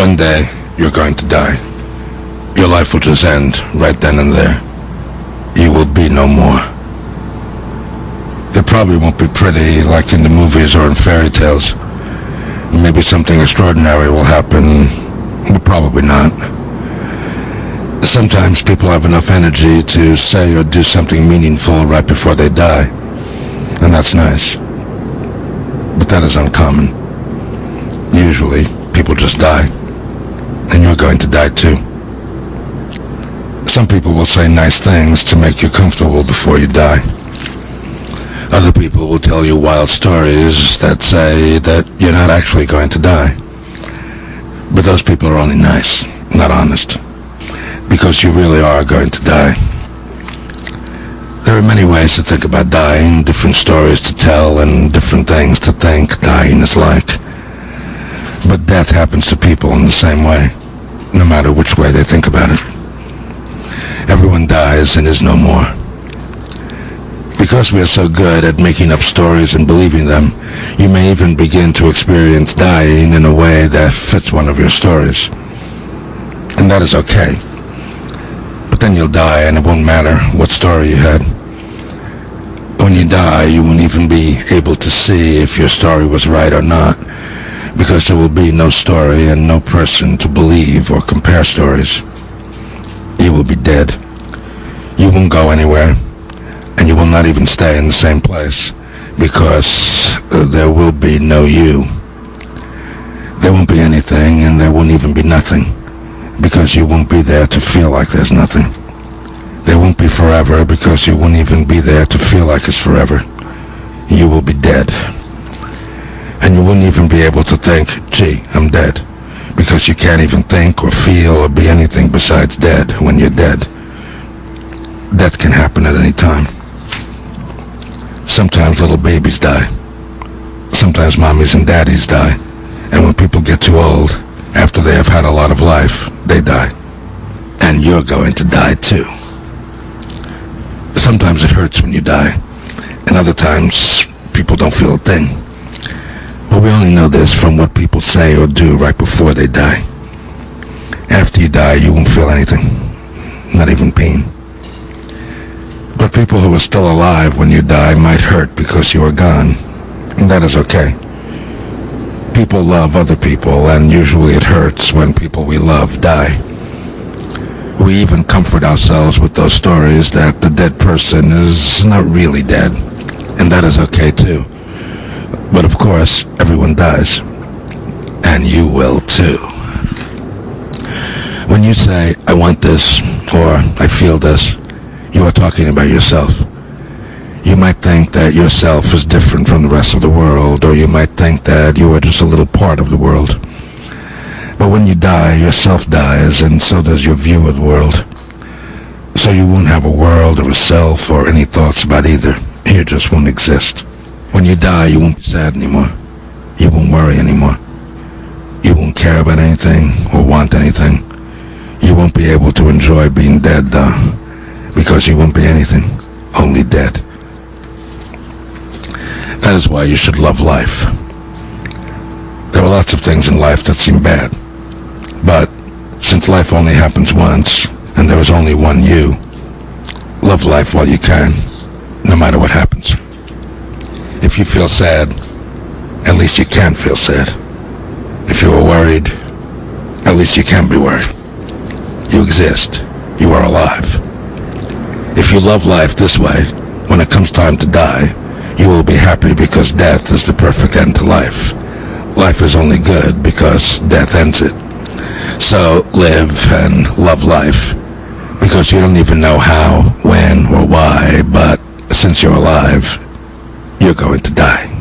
One day, you're going to die. Your life will just end right then and there. You will be no more. It probably won't be pretty like in the movies or in fairy tales. Maybe something extraordinary will happen, but probably not. Sometimes people have enough energy to say or do something meaningful right before they die, and that's nice. But that is uncommon. Usually, people just die, and you're going to die too. Some people will say nice things to make you comfortable before you die. Other people will tell you wild stories that say that you're not actually going to die. But those people are only nice, not honest, because you really are going to die. There are many ways to think about dying, different stories to tell, and different things to think dying is like. But death happens to people in the same way, no matter which way they think about it. Everyone dies and is no more. Because we are so good at making up stories and believing them, you may even begin to experience dying in a way that fits one of your stories. And that is okay. But then you'll die and it won't matter what story you had. When you die, you won't even be able to see if your story was right or not, because there will be no story and no person to believe or compare stories. You will be dead. You won't go anywhere. And you will not even stay in the same place, because there will be no you. There won't be anything, and there won't even be nothing, because you won't be there to feel like there's nothing. There won't be forever, because you won't even be there to feel like it's forever. You will be dead. And you wouldn't even be able to think, gee, I'm dead, because you can't even think or feel or be anything besides dead when you're dead. Death can happen at any time. Sometimes little babies die. Sometimes mommies and daddies die. And when people get too old, after they have had a lot of life, they die. And you're going to die too. Sometimes it hurts when you die. And other times, people don't feel a thing. But we only know this from what people say or do right before they die. After you die, you won't feel anything. Not even pain. But people who are still alive when you die might hurt because you are gone, and that is okay. People love other people, and usually it hurts when people we love die. We even comfort ourselves with those stories that the dead person is not really dead, and that is okay too. But of course, everyone dies, and you will too. When you say, I want this, or I feel this, you are talking about yourself. You might think that yourself is different from the rest of the world, or you might think that you are just a little part of the world. But when you die, yourself dies, and so does your view of the world. So you won't have a world or a self or any thoughts about either. You just won't exist. When you die, you won't be sad anymore. You won't worry anymore. You won't care about anything or want anything. You won't be able to enjoy being dead, though, because you won't be anything, only dead. That is why you should love life. There are lots of things in life that seem bad, but since life only happens once, and there is only one you, love life while you can, no matter what happens. If you feel sad, at least you can feel sad. If you are worried, at least you can be worried. You exist. You are alive. If you love life this way, when it comes time to die, you will be happy because death is the perfect end to life. Life is only good because death ends it. So live and love life, because you don't even know how, when, or why, but since you're alive, you're going to die.